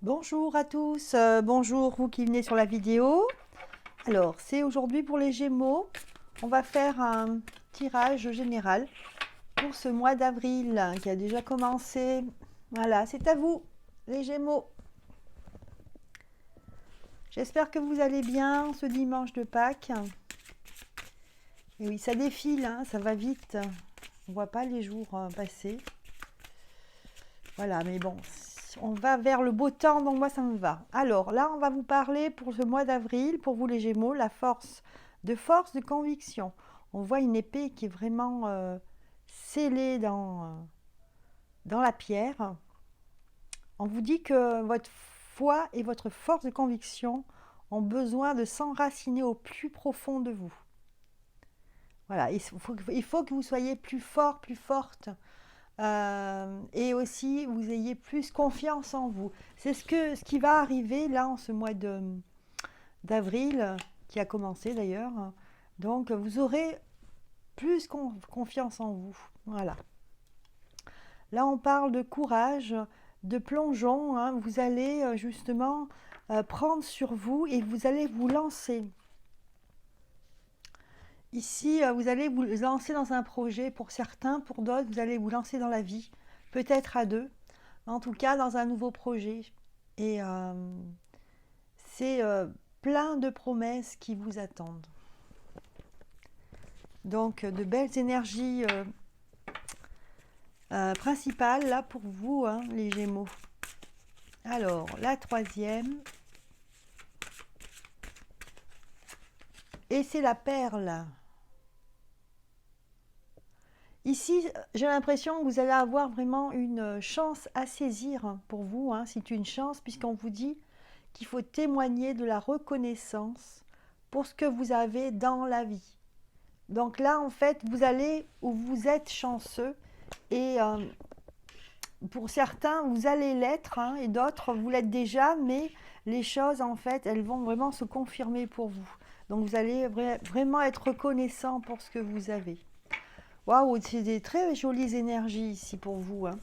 Bonjour à tous, bonjour vous qui venez sur la vidéo. Alors, c'est aujourd'hui pour les Gémeaux. On va faire un tirage général pour ce mois d'avril qui a déjà commencé. Voilà, c'est à vous, les Gémeaux. J'espère que vous allez bien ce dimanche de Pâques. Et oui, ça défile, hein, ça va vite. On ne voit pas les jours passer. Voilà, mais bon, on va vers le beau temps, donc moi ça me va. Alors là, on va vous parler pour ce mois d'avril, pour vous les Gémeaux, la force de conviction. On voit une épée qui est vraiment scellée dans la pierre. On vous dit que votre foi et votre force de conviction ont besoin de s'enraciner au plus profond de vous. Voilà, il faut que vous soyez plus fort, plus forte. Et aussi vous ayez plus confiance en vous. C'est ce qui va arriver là en ce mois d'avril, qui a commencé d'ailleurs. Donc vous aurez plus confiance en vous. Voilà. Là on parle de courage, de plongeon. Hein. Vous allez justement prendre sur vous et vous allez vous lancer. Ici, vous allez vous lancer dans un projet pour certains, pour d'autres, vous allez vous lancer dans la vie, peut-être à deux, en tout cas dans un nouveau projet. Et c'est plein de promesses qui vous attendent. Donc de belles énergies principales là pour vous, hein, les Gémeaux. Alors, la troisième. Et c'est la perle. Ici, j'ai l'impression que vous allez avoir vraiment une chance à saisir pour vous. Hein. C'est une chance puisqu'on vous dit qu'il faut témoigner de la reconnaissance pour ce que vous avez dans la vie. Donc là, en fait, vous allez où vous êtes chanceux et pour certains, vous allez l'être hein, et d'autres, vous l'êtes déjà, mais les choses, en fait, elles vont vraiment se confirmer pour vous. Donc vous allez vraiment être reconnaissant pour ce que vous avez. Waouh, c'est des très jolies énergies ici pour vous, hein.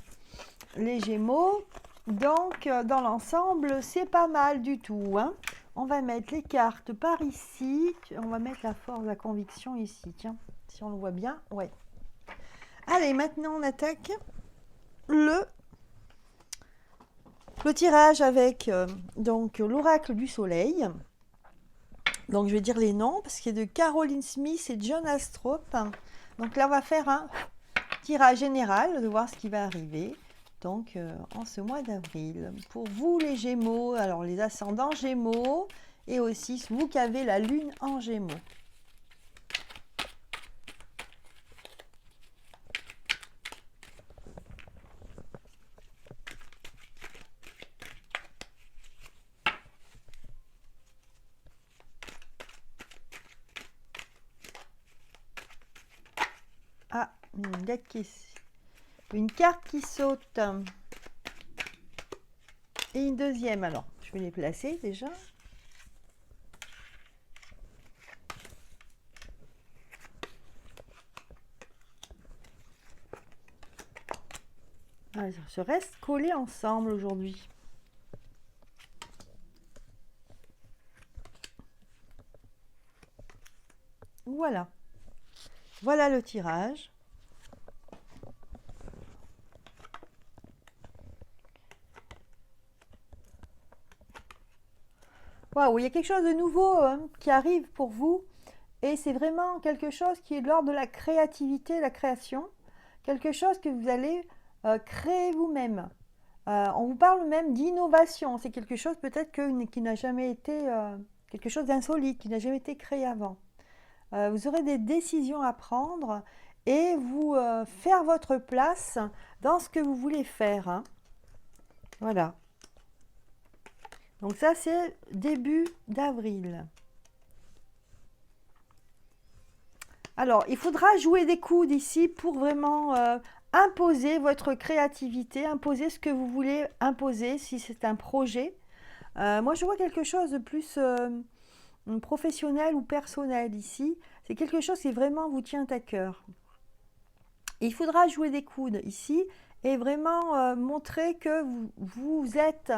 Les Gémeaux. Donc, dans l'ensemble, c'est pas mal du tout, hein. On va mettre les cartes par ici. On va mettre la force, la conviction ici. Tiens, si on le voit bien. Ouais. Allez, maintenant, on attaque le tirage avec donc l'oracle du soleil. Donc, je vais dire les noms parce qu'il y a de Caroline Smith et John Astrop. Donc là, on va faire un tirage général de voir ce qui va arriver. Donc, en ce mois d'avril. Pour vous, les Gémeaux, alors les ascendants Gémeaux, et aussi vous qui avez la Lune en Gémeaux. Ah, une carte qui saute. Et une deuxième, alors, je vais les placer déjà. Ah, je reste collés ensemble aujourd'hui. Voilà. Voilà le tirage. Waouh, il y a quelque chose de nouveau qui arrive pour vous. Et c'est vraiment quelque chose qui est de l'ordre de la créativité, la création. Quelque chose que vous allez créer vous-même. On vous parle même d'innovation. C'est quelque chose peut-être qui n'a jamais été, quelque chose d'insolite, qui n'a jamais été créé avant. Vous aurez des décisions à prendre et vous faire votre place dans ce que vous voulez faire. Hein. Voilà. Donc ça, c'est début d'avril. Alors, il faudra jouer des coudes ici pour vraiment imposer votre créativité, imposer ce que vous voulez imposer si c'est un projet. Moi, je vois quelque chose de plus professionnel ou personnel ici. C'est quelque chose qui vraiment vous tient à cœur. Il faudra jouer des coudes ici et vraiment montrer que vous êtes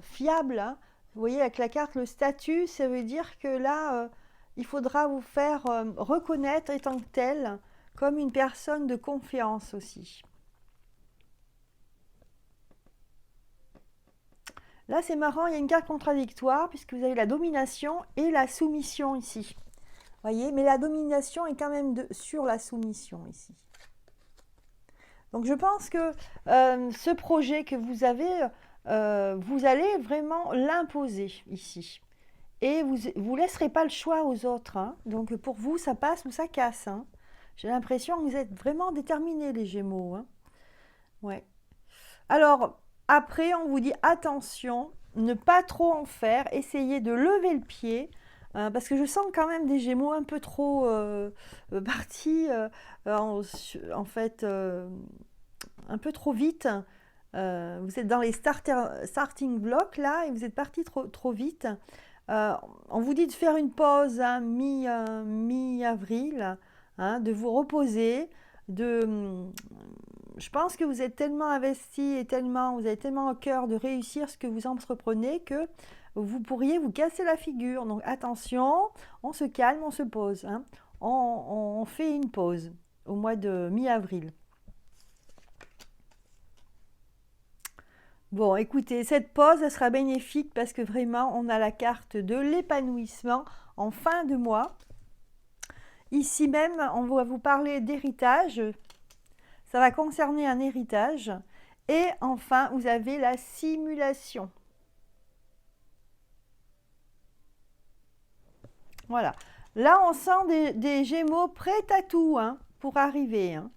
fiable, hein. Vous voyez, avec la carte, le statut, ça veut dire que là, il faudra vous faire reconnaître en tant que tel, comme une personne de confiance aussi. Là, c'est marrant, il y a une carte contradictoire, puisque vous avez la domination et la soumission ici. Voyez, mais la domination est quand même sur la soumission ici. Donc je pense que ce projet que vous avez, vous allez vraiment l'imposer ici. Et vous ne laisserez pas le choix aux autres, hein. Donc pour vous, ça passe ou ça casse, hein. J'ai l'impression que vous êtes vraiment déterminés, les Gémeaux, hein. Ouais. Alors, après, on vous dit attention, ne pas trop en faire, essayez de lever le pied, parce que je sens quand même des Gémeaux un peu trop partis, en fait, un peu trop vite. Vous êtes dans les starting blocks là, et vous êtes partis trop vite. On vous dit de faire une pause, hein, mi-avril, hein, de vous reposer, je pense que vous êtes tellement investi et vous avez tellement au cœur de réussir ce que vous entreprenez que vous pourriez vous casser la figure. Donc attention, on se calme, on se pose, hein. On fait une pause au mois de mi-avril. Bon, écoutez, cette pause, elle sera bénéfique parce que vraiment, on a la carte de l'épanouissement en fin de mois. Ici même, on va vous parler d'héritage. Ça va concerner un héritage. Et enfin, vous avez la simulation. Voilà. Là, on sent des Gémeaux prêts à tout, hein, pour arriver, hein.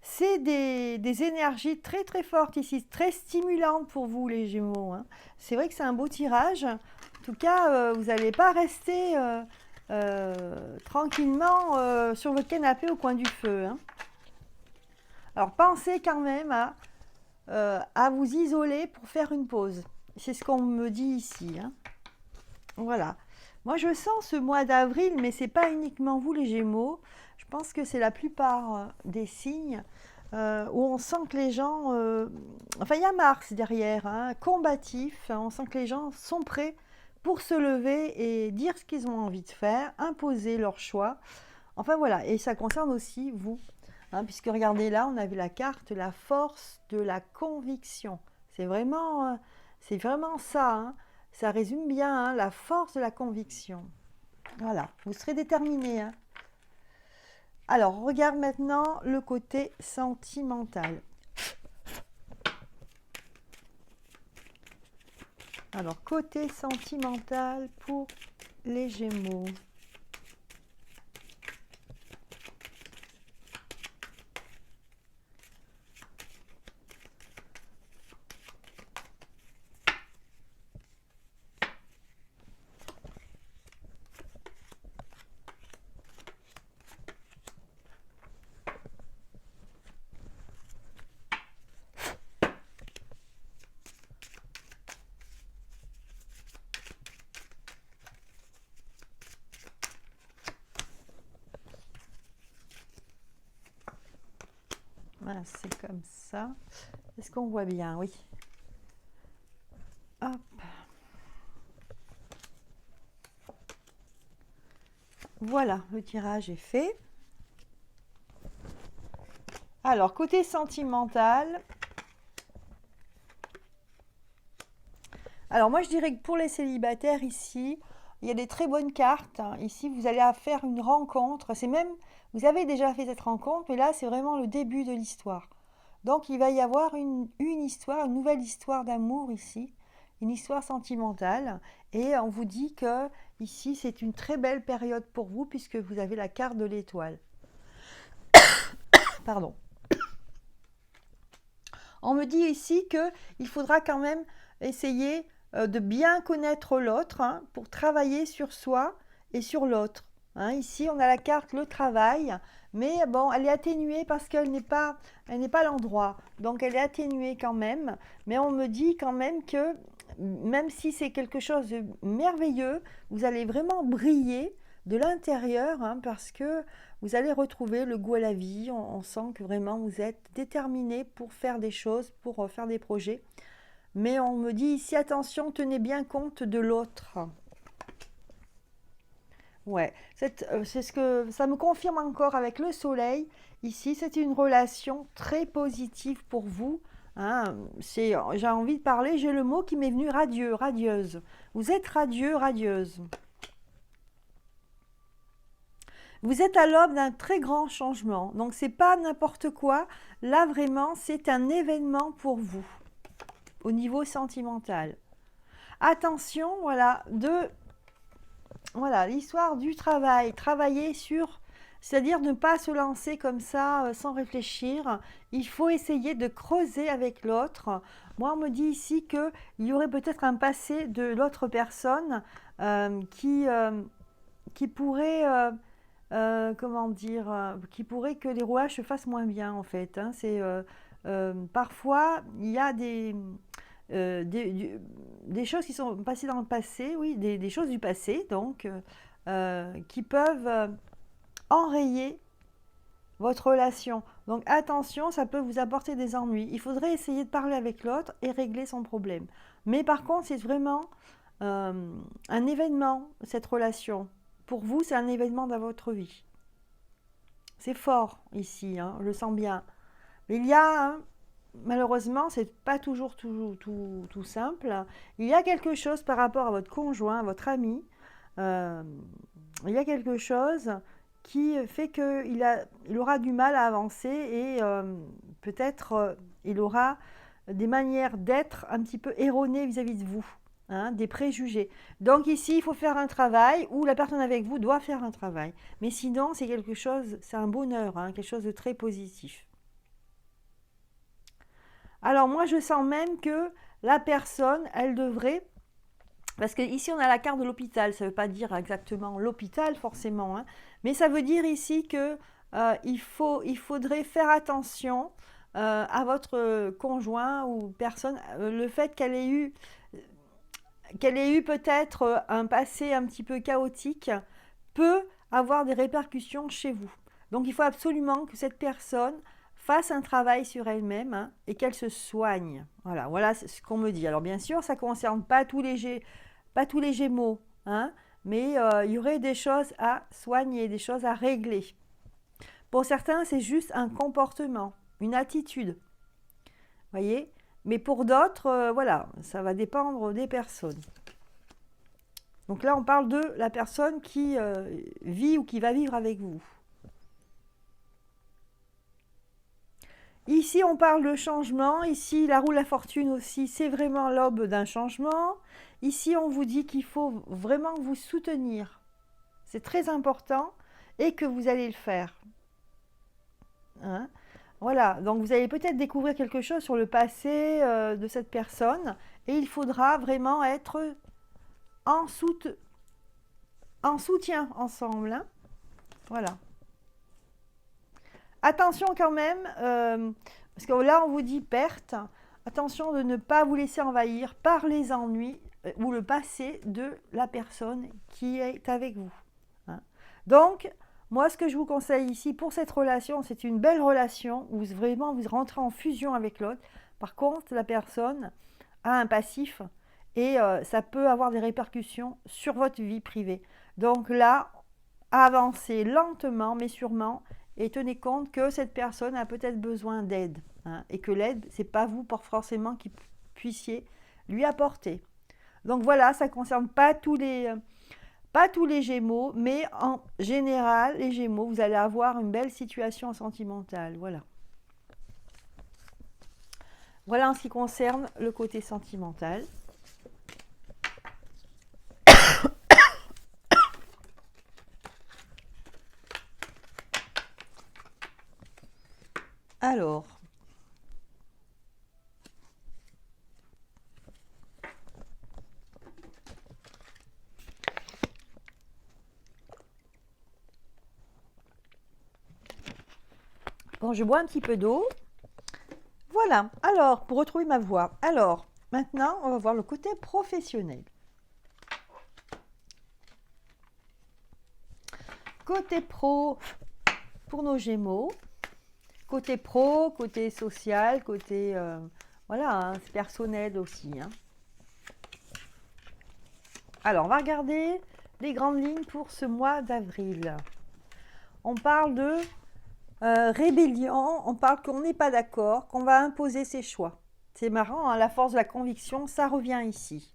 C'est des énergies très très fortes ici, très stimulantes pour vous les Gémeaux, hein. C'est vrai que c'est un beau tirage. En tout cas, vous n'allez pas rester tranquillement sur votre canapé au coin du feu, hein. Alors pensez quand même à vous isoler pour faire une pause. C'est ce qu'on me dit ici, hein. Voilà. Moi je sens ce mois d'avril, mais c'est pas uniquement vous les Gémeaux. Je pense que c'est la plupart des signes où on sent que les gens... enfin, il y a Mars derrière, hein, combatif. On sent que les gens sont prêts pour se lever et dire ce qu'ils ont envie de faire, imposer leur choix. Enfin voilà, et ça concerne aussi vous, hein, puisque regardez là, on a vu la carte, la force de la conviction. C'est vraiment ça, hein. Ça résume bien, hein, la force de la conviction. Voilà, vous serez déterminé, hein. Alors, on regarde maintenant le côté sentimental. Alors, côté sentimental pour les Gémeaux. Voilà, c'est comme ça. Est-ce qu'on voit bien? Oui. Hop. Voilà, le tirage est fait. Alors, côté sentimental. Alors, moi, je dirais que pour les célibataires ici, il y a des très bonnes cartes, hein. Ici, vous allez faire une rencontre. C'est même, vous avez déjà fait cette rencontre, mais là, c'est vraiment le début de l'histoire. Donc, il va y avoir une histoire, une nouvelle histoire d'amour ici, une histoire sentimentale. Et on vous dit que ici, c'est une très belle période pour vous puisque vous avez la carte de l'étoile. Pardon. On me dit ici qu'il faudra quand même essayer de bien connaître l'autre, hein, pour travailler sur soi et sur l'autre, hein. Ici, on a la carte le travail, mais bon, elle est atténuée parce qu'elle n'est pas à l'endroit. Donc, elle est atténuée quand même. Mais on me dit quand même que même si c'est quelque chose de merveilleux, vous allez vraiment briller de l'intérieur, hein, parce que vous allez retrouver le goût à la vie. On sent que vraiment vous êtes déterminé pour faire des choses, pour faire des projets. Mais on me dit ici, attention, tenez bien compte de l'autre. Ouais, c'est ce que ça me confirme encore avec le soleil. Ici, c'est une relation très positive pour vous. Hein. J'ai envie de parler, j'ai le mot qui m'est venu, radieux, radieuse. Vous êtes radieux, radieuse. Vous êtes à l'aube d'un très grand changement. Donc, c'est pas n'importe quoi. Là, vraiment, c'est un événement pour vous au niveau sentimental. Attention, voilà, l'histoire du travail. Travailler sur, c'est-à-dire ne pas se lancer comme ça sans réfléchir. Il faut essayer de creuser avec l'autre. Moi, on me dit ici qu'il y aurait peut-être un passé de l'autre personne qui pourrait comment dire, qui pourrait que les rouages se fassent moins bien en fait. Hein. Parfois il y a des choses qui sont passées dans le passé, oui, des choses du passé donc qui peuvent enrayer votre relation. Donc attention, ça peut vous apporter des ennuis. Il faudrait essayer de parler avec l'autre et régler son problème. Mais par contre, c'est vraiment un événement, cette relation. Pour vous, c'est un événement dans votre vie. C'est fort ici, hein, je le sens bien. Mais il y a, hein, malheureusement, c'est pas toujours tout simple. Il y a quelque chose par rapport à votre conjoint, à votre ami. euh, il y a quelque chose qui fait qu'il aura du mal à avancer et peut-être il aura des manières d'être un petit peu erronées vis-à-vis de vous. Hein, des préjugés. Donc ici, il faut faire un travail ou la personne avec vous doit faire un travail. Mais sinon, c'est quelque chose, c'est un bonheur, hein, quelque chose de très positif. Alors moi, je sens même que la personne, elle devrait, parce que ici on a la carte de l'hôpital, ça ne veut pas dire exactement l'hôpital forcément, hein, mais ça veut dire ici que il faudrait faire attention à votre conjoint ou personne, le fait qu'elle ait eu peut-être un passé un petit peu chaotique, peut avoir des répercussions chez vous. Donc il faut absolument que cette personne fasse un travail sur elle-même hein, et qu'elle se soigne. Voilà ce qu'on me dit. Alors bien sûr, ça ne concerne pas tous les Gémeaux, hein, mais il y aurait des choses à soigner, des choses à régler. Pour certains, c'est juste un comportement, une attitude. Voyez ? Mais pour d'autres, voilà, ça va dépendre des personnes. Donc là, on parle de la personne qui vit ou qui va vivre avec vous. Ici, on parle de changement. Ici, la roue de la fortune aussi, c'est vraiment l'aube d'un changement. Ici, on vous dit qu'il faut vraiment vous soutenir. C'est très important et que vous allez le faire. Hein ? Voilà, donc vous allez peut-être découvrir quelque chose sur le passé de cette personne et il faudra vraiment être en soutien ensemble. Hein. Voilà. Attention quand même, parce que là on vous dit perte. Attention de ne pas vous laisser envahir par les ennuis ou le passé de la personne qui est avec vous. Hein. Donc, moi, ce que je vous conseille ici pour cette relation, c'est une belle relation où vraiment vous rentrez en fusion avec l'autre. Par contre, la personne a un passif et ça peut avoir des répercussions sur votre vie privée. Donc là, avancez lentement mais sûrement et tenez compte que cette personne a peut-être besoin d'aide hein, et que l'aide, c'est pas vous forcément qui puissiez lui apporter. Donc voilà, ça ne concerne pas tous les Gémeaux, mais en général, les Gémeaux, vous allez avoir une belle situation sentimentale. Voilà. Voilà en ce qui concerne le côté sentimental. Alors, bon, je bois un petit peu d'eau. Voilà, alors, pour retrouver ma voix. Alors, maintenant, on va voir le côté professionnel. Côté pro, pour nos Gémeaux. Côté pro, côté social, côté Voilà, hein, c'est personnel aussi, hein. Alors, on va regarder les grandes lignes pour ce mois d'avril. On parle de rébellion, on parle qu'on n'est pas d'accord, qu'on va imposer ses choix. C'est marrant, hein, la force de la conviction, ça revient ici.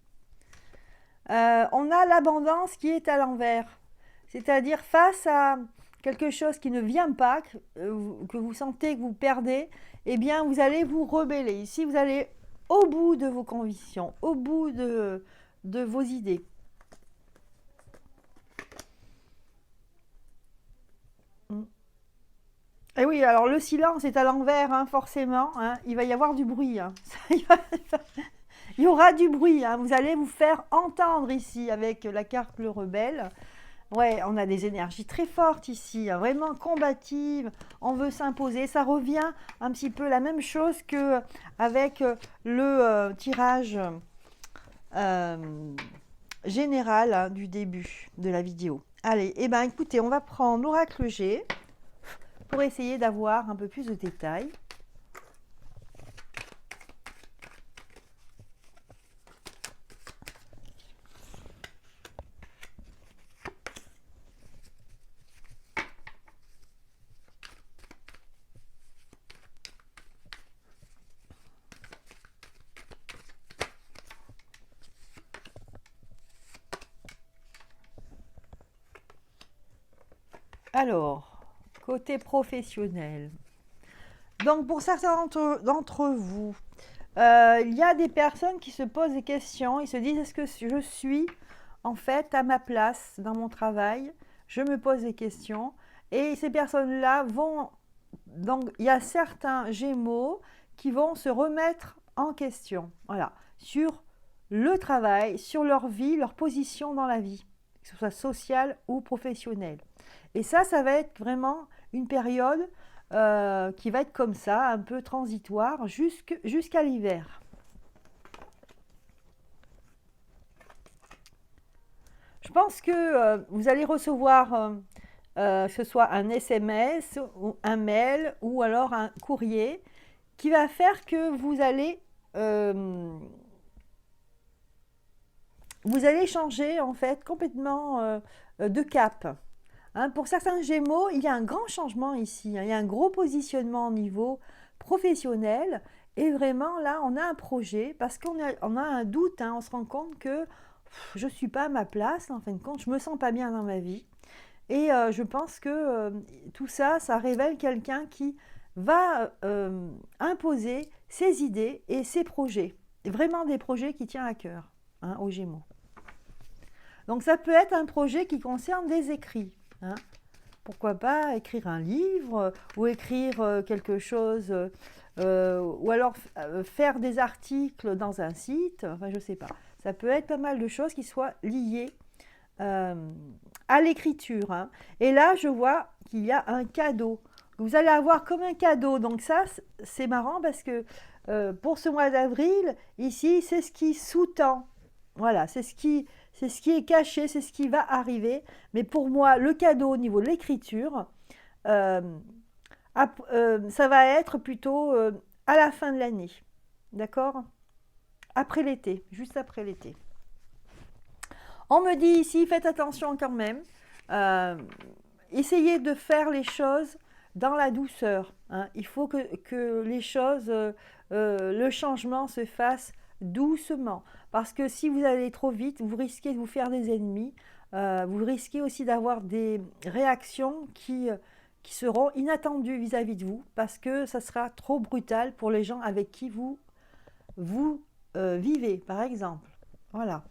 On a l'abondance qui est à l'envers, c'est-à-dire face à quelque chose qui ne vient pas, que vous sentez que vous perdez, eh bien vous allez vous rebeller. Ici, vous allez au bout de vos convictions, au bout de vos idées. Et oui, alors le silence est à l'envers, hein, forcément, hein, il va y avoir du bruit. Hein. Il y aura du bruit, hein, vous allez vous faire entendre ici avec la carte le rebelle. Ouais, on a des énergies très fortes ici, hein, vraiment combatives, on veut s'imposer. Ça revient un petit peu la même chose que avec le tirage général, hein, du début de la vidéo. Allez, eh ben écoutez, on va prendre l'oracle G pour essayer d'avoir un peu plus de détails. Alors, côté professionnel. Donc, pour certains d'entre vous, il y a des personnes qui se posent des questions. Ils se disent, est-ce que je suis en fait à ma place dans mon travail? Je me pose des questions. Et ces personnes-là vont... Donc, il y a certains Gémeaux qui vont se remettre en question. Voilà, sur le travail, sur leur vie, leur position dans la vie, que ce soit sociale ou professionnelle. Et ça va être vraiment une période qui va être comme ça, un peu transitoire, jusqu'à l'hiver. Je pense que vous allez recevoir, que ce soit un SMS, ou un mail, ou alors un courrier, qui va faire que vous allez changer en fait complètement de cap. Hein, pour certains Gémeaux, il y a un grand changement ici, hein, il y a un gros positionnement au niveau professionnel et vraiment là, on a un projet parce qu'on a un doute, hein, on se rend compte que je ne suis pas à ma place, en fin de compte, je ne me sens pas bien dans ma vie. Et je pense que tout ça, ça révèle quelqu'un qui va imposer ses idées et ses projets. Vraiment des projets qui tiennent à cœur, hein, aux Gémeaux. Donc ça peut être un projet qui concerne des écrits. Hein. Pourquoi pas écrire un livre ou écrire quelque chose, ou alors faire des articles dans un site, enfin je ne sais pas. Ça peut être pas mal de choses qui soient liées à l'écriture. Hein. Et là, je vois qu'il y a un cadeau. Vous allez avoir comme un cadeau. Donc ça, c'est marrant parce que pour ce mois d'avril, ici, c'est ce qui sous-tend. Voilà, c'est ce qui est caché, c'est ce qui va arriver. Mais pour moi, le cadeau au niveau de l'écriture, ça va être plutôt à la fin de l'année. D'accord? Après l'été, juste après l'été. On me dit ici, faites attention quand même. Essayez de faire les choses dans la douceur. Hein. Il faut que les choses, le changement se fasse doucement. Parce que si vous allez trop vite, vous risquez de vous faire des ennemis. Vous risquez aussi d'avoir des réactions qui seront inattendues vis-à-vis de vous. Parce que ça sera trop brutal pour les gens avec qui vous vivez, par exemple. Voilà.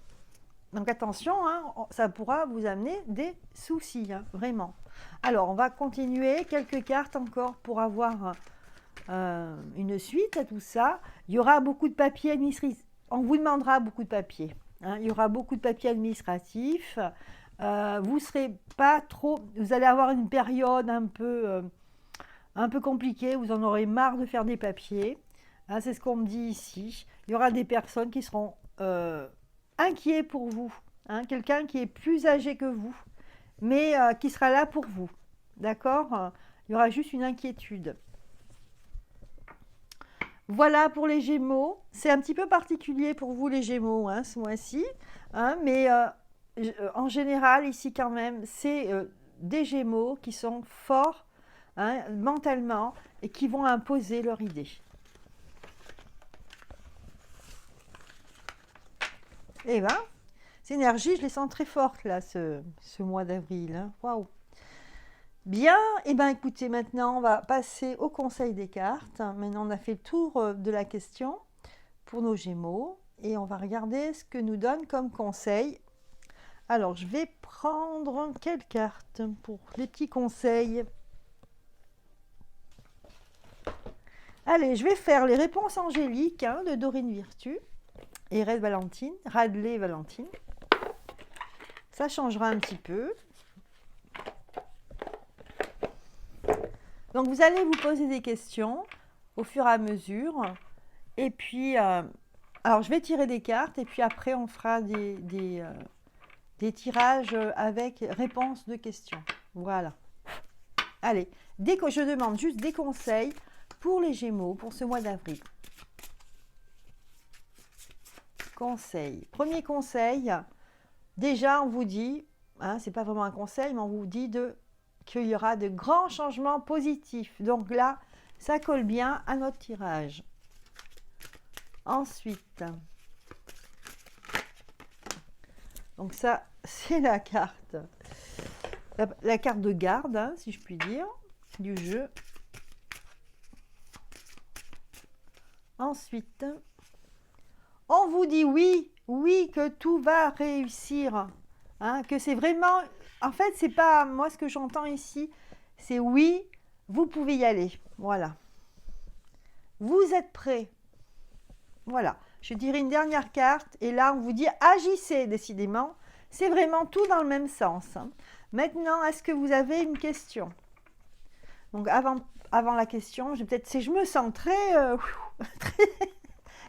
Donc attention, hein, ça pourra vous amener des soucis, hein, vraiment. Alors, on va continuer. Quelques cartes encore pour avoir une suite à tout ça. Il y aura beaucoup de papiers administratifs. On vous demandera beaucoup de papiers. Hein. Il y aura beaucoup de papiers administratifs. Vous serez pas trop... Vous allez avoir une période un peu compliquée. Vous en aurez marre de faire des papiers. Hein, c'est ce qu'on me dit ici. Il y aura des personnes qui seront... inquiet pour vous, hein, quelqu'un qui est plus âgé que vous, mais qui sera là pour vous, d'accord? Il y aura juste une inquiétude. Voilà pour les Gémeaux. C'est un petit peu particulier pour vous les Gémeaux hein, ce mois-ci, hein, mais en général ici quand même, c'est des Gémeaux qui sont forts hein, mentalement et qui vont imposer leur idée. Et ben, ces énergies, je les sens très fortes là, ce mois d'avril. Hein. Waouh! Bien, et bien écoutez, maintenant on va passer au conseil des cartes. Maintenant on a fait le tour de la question pour nos Gémeaux et on va regarder ce que nous donne comme conseil. Alors je vais prendre quelle carte pour les petits conseils? Allez, je vais faire les réponses angéliques hein, de Dorine Virtue et Radley Valentine. Ça changera un petit peu. Donc vous allez vous poser des questions au fur et à mesure. Et puis, alors je vais tirer des cartes et puis après on fera des tirages avec réponse de questions. Voilà. Allez, je demande juste des conseils pour les Gémeaux pour ce mois d'avril. Conseil. Premier conseil, déjà on vous dit, hein, c'est pas vraiment un conseil, mais on vous dit qu'il y aura de grands changements positifs. Donc là, ça colle bien à notre tirage. Ensuite, donc ça, c'est la carte, la carte de garde, hein, si je puis dire, du jeu. Ensuite, on vous dit oui, oui, que tout va réussir, hein, que c'est vraiment, en fait, c'est pas, moi ce que j'entends ici, c'est oui, vous pouvez y aller, voilà. Vous êtes prêts. Voilà, je dirai une dernière carte et là on vous dit agissez décidément. C'est vraiment tout dans le même sens. Hein. Maintenant, est-ce que vous avez une question? Donc avant la question, je me sens très,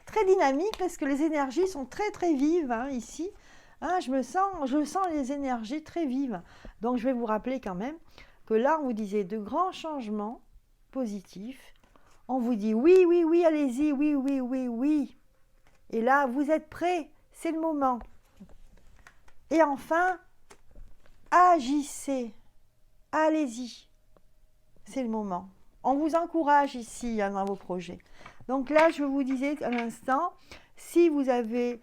très dynamique parce que les énergies sont très très vives hein, ici. Hein, je sens les énergies très vives. Donc je vais vous rappeler quand même que là on vous disait de grands changements positifs. On vous dit oui, oui, oui, allez-y, oui, oui, oui, oui. Et là, vous êtes prêts, c'est le moment. Et enfin, agissez, allez-y, c'est le moment. On vous encourage ici hein, dans vos projets. Donc là, je vous disais à l'instant, si vous avez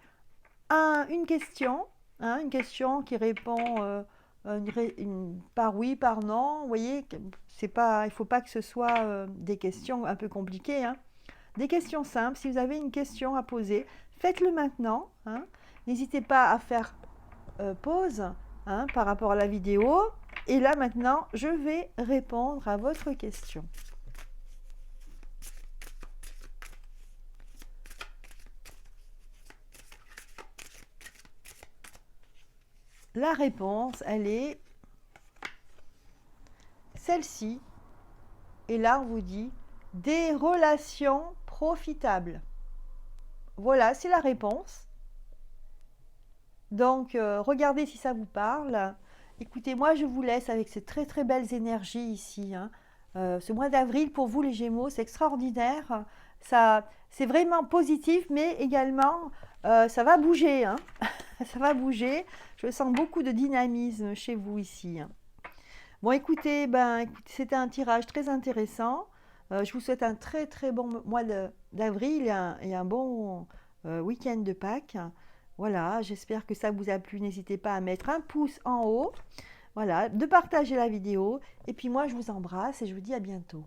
une question qui répond par oui, par non, vous voyez, il ne faut pas que ce soit des questions un peu compliquées. Hein. Des questions simples, si vous avez une question à poser, faites-le maintenant. Hein. N'hésitez pas à faire pause hein, par rapport à la vidéo. Et là maintenant, je vais répondre à votre question. La réponse, elle est celle-ci. Et là, on vous dit des relations profitables. Voilà, c'est la réponse. Donc, regardez si ça vous parle. Écoutez, moi, je vous laisse avec ces très très belles énergies ici. Hein. Ce mois d'avril, pour vous les Gémeaux, c'est extraordinaire. C'est vraiment positif, mais également, ça va bouger. Hein. Ça va bouger. Je sens beaucoup de dynamisme chez vous ici. Hein. Bon, écoutez, c'était un tirage très intéressant. Je vous souhaite un très très bon mois d'avril et un bon week-end de Pâques. Voilà, j'espère que ça vous a plu. N'hésitez pas à mettre un pouce en haut. Voilà, de partager la vidéo. Et puis moi, je vous embrasse et je vous dis à bientôt.